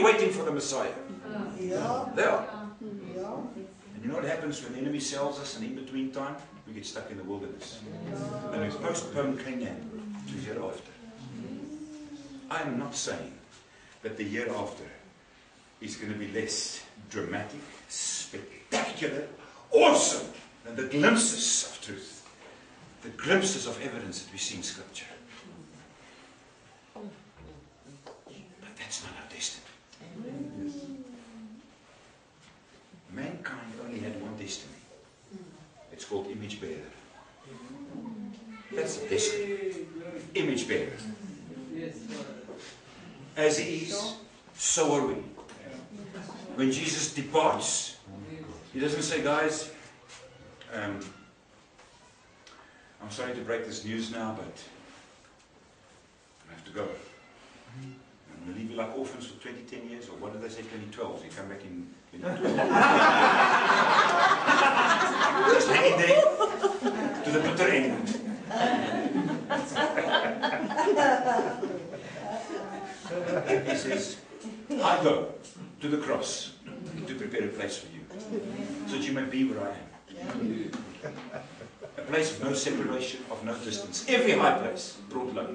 waiting for the Messiah. They are. And you know what happens when the enemy sells us, and in between time, we get stuck in the wilderness. And we postpone Canaan to the year after. I am not saying that the year after is going to be less dramatic, spectacular, awesome than the glimpses of truth, the glimpses of evidence that we see in Scripture. But that's not our destiny. Mankind only had one destiny. It's called image bearer. That's the destiny. Image bearer. As he is, so are we. When Jesus departs, he doesn't say, guys, I'm sorry to break this news now, but I have to go. I'm going to leave you like orphans for 10 years, or what did they say, 2012? You come back in 2012. Just hanging there to the bitter end. He says, I go to the cross to prepare a place for you, so that you may be where I am. A place of no separation, of no distance. Every high place brought low.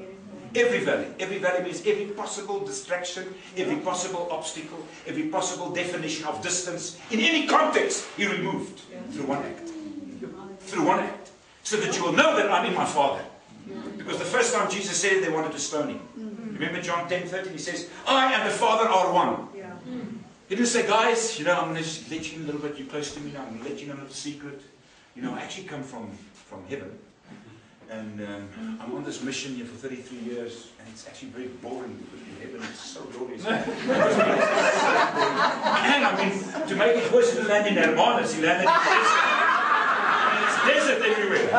Every valley. Every valley means every possible distraction, every possible obstacle, every possible definition of distance, in any context, he removed through one act. Through one act. So that you will know that I'm in my Father. Because the first time Jesus said it, they wanted to stone him. Remember John 10:13, he says, I and the Father are one. He didn't say, guys, you know, I'm going to just let you in a little bit, you're close to me now, I'm going to let you in a little secret. You know, I actually come from heaven. And I'm on this mission here for 33 years, and it's actually very boring because in heaven it's so glorious. And I mean, to make it worse, he didn't land in Hermanus, he landed in desert. And it's desert everywhere.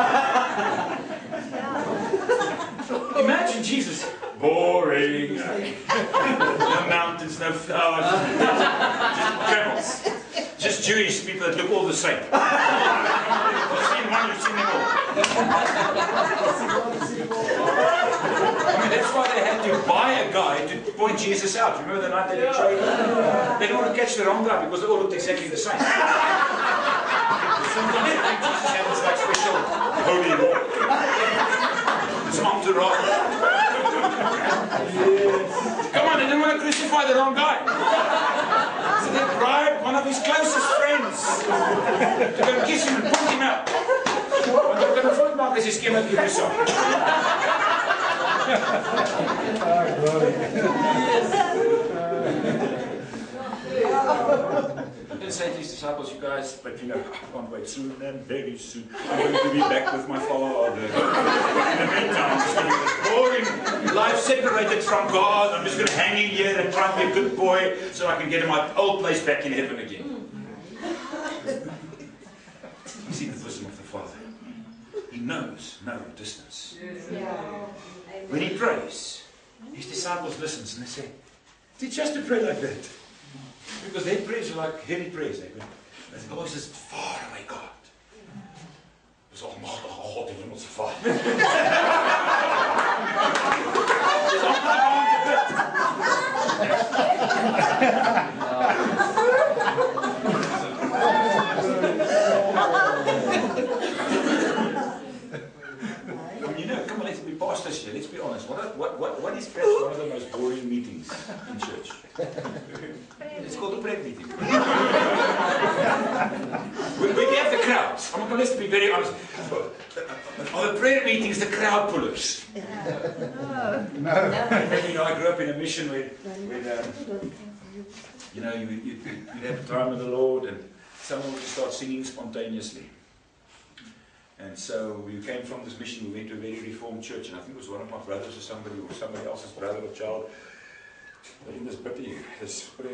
Imagine Jesus. Boring. No mountains, no flowers, just camels. Just Jewish people that look all the same. You've seen one, you've seen them all. I mean, that's why they had to buy a guy to point Jesus out. Remember the night they betrayed him? They didn't want to catch the wrong guy because they all looked exactly the same. Sometimes I think Jesus had this like special holy walk. This entourage. Come on, they didn't want to crucify the wrong guy. So they bribed one of his closest friends to go kiss him and point him out. Want om te bevind maak as die skema die so. And say to his disciples, you guys, but you know, I can't wait soon and very soon. I'm going to be back with my Father. In the meantime, I'm just going to be this boring life separated from God. I'm just going to hang in here and try and be a good boy so I can get my old place back in heaven again. You see the wisdom of the Father. He knows no distance. When he prays, his disciples listen and they say, teach us to pray like that. Because their prayers are like heavy prayers. They always this far away God. Dis almagtige God in ons Vader. Dis you know, come on, let's be pastors here. Let's be honest. What is perhaps one of the most boring meetings in church? It's called a prayer meeting. we have the crowds. I'm going to be very honest. On the prayer meetings, the crowd pullers. No. You know, I grew up in a mission where you know, you'd have time with the Lord, and someone would start singing spontaneously. And so we came from this mission, we went to a very reformed church, and I think it was one of my brothers or somebody else's brother or child. But in this prayer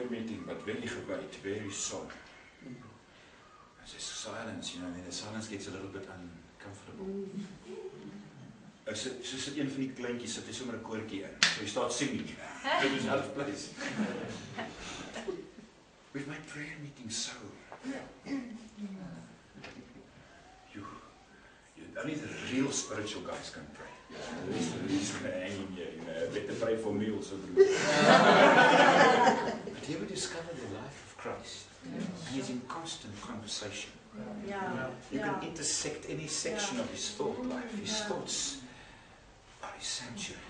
meeting, but very geweight, very solemn. There's this silence, you know, and then the silence gets a little bit uncomfortable. So sit een van die kleintjies, sit hy sommer 'n koortjie in. So he starts singing. It was out of place. We've made prayer meetings so. Only the real spiritual guys can pray. He's going to hang in here, you know, better pray for meals. But do you ever discover the life of Christ? And he's in constant conversation. You can intersect any section of his thought life. His thoughts are his sanctuary.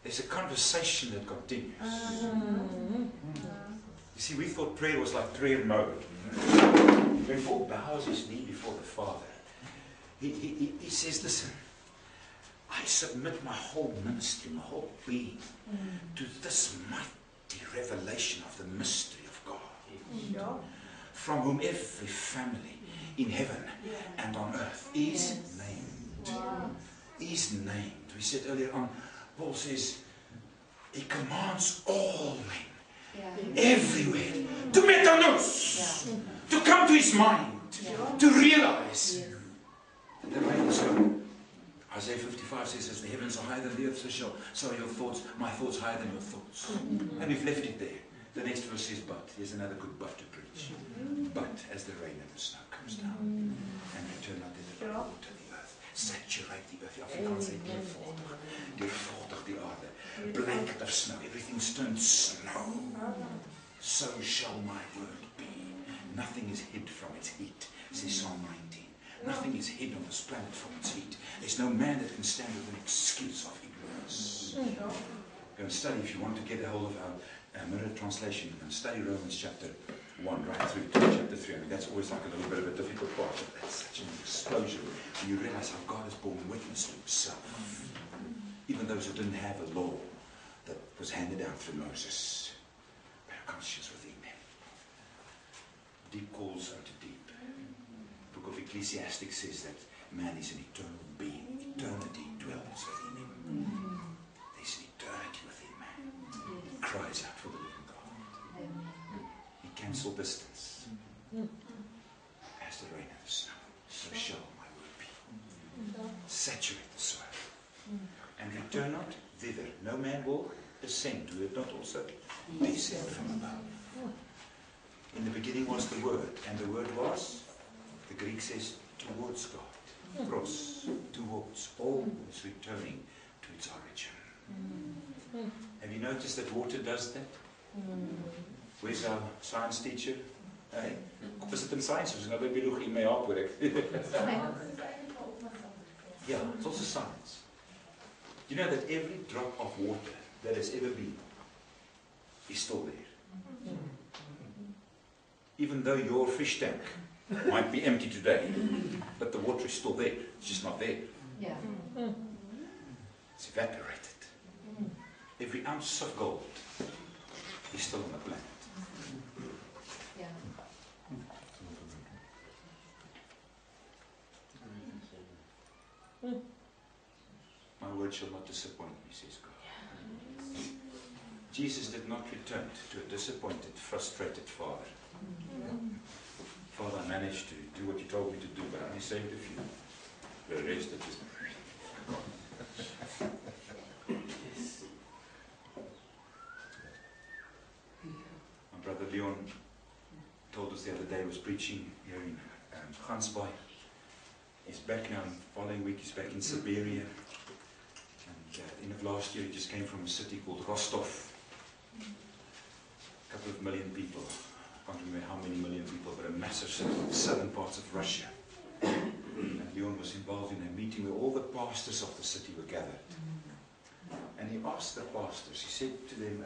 There's a conversation that continues. You see, we thought prayer was like prayer mode. When Paul bows his knee before the Father, he says, listen, I submit my whole ministry, my whole being to this mighty revelation of the mystery of God, from whom every family in heaven and on earth is named. Is named. We said earlier on, Paul says, he commands all men, everywhere, to metanos, to come to his mind, to realize the reign is coming. Isaiah 55 says, as the heavens are higher than the earth, so are your thoughts, my thoughts higher than your thoughts. And we've left it there. The next verse says, but. Here's another good but to preach. But as the rain and the snow comes down, and return not thither but water the earth, saturate the earth. Afrikaans say, deurvoldig die aarde. Blanket of snow. Everything's turned snow. So shall my word be. Nothing is hid from its heat, says Psalm 19. Nothing is hid on this planet from its heat. There's no man that can stand with an excuse of ignorance. Go and study, if you want to get a hold of our mirror translation, you can study Romans chapter 1 right through to chapter 3. I mean, that's always like a little bit of a difficult part, but that's such an explosion when you realize how God has borne witness to himself. Even those who didn't have a law that was handed down through Moses, they are conscious within them. Deep calls unto deep. The book of Ecclesiastes says that man is an eternal being. Eternity dwells within him. There's an eternity within man. He cries out for the living God. He cancels distance. As the rain and the snow, so shall my word be. Saturate the soil. And return not thither. No man will ascend. Do it not also descend from above. In the beginning was the Word, and the Word was, the Greek says, towards God. Pros, towards. All is returning to its origin. Have you noticed that water does that? Where's our science teacher? Hey, is it in science? Of nou by biologie mee help hoor ek. Yeah, it's also science. You know that every drop of water that has ever been is still there. Even though your fish tank might be empty today, but the water is still there. It's just not there. Yeah. It's evaporated. Every ounce of gold is still on the planet. Yeah. My word shall not disappoint me, says God. Jesus did not return to a disappointed, frustrated father. Father, I managed to do what you told me to do, but I only saved a few. The rest are just... My brother Leon told us the other day, he was preaching here in Gansbaai. He's back now, the following week he's back in Siberia. And at the end of last year he just came from a city called Rostov. A couple of million people. I can't remember how many million people, but a massive city in the southern parts of Russia. And Leon was involved in a meeting where all the pastors of the city were gathered. And he asked the pastors, he said to them,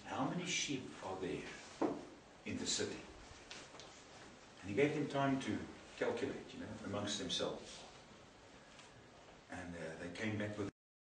how many sheep are there in the city? And he gave them time to calculate, amongst themselves. And they came back with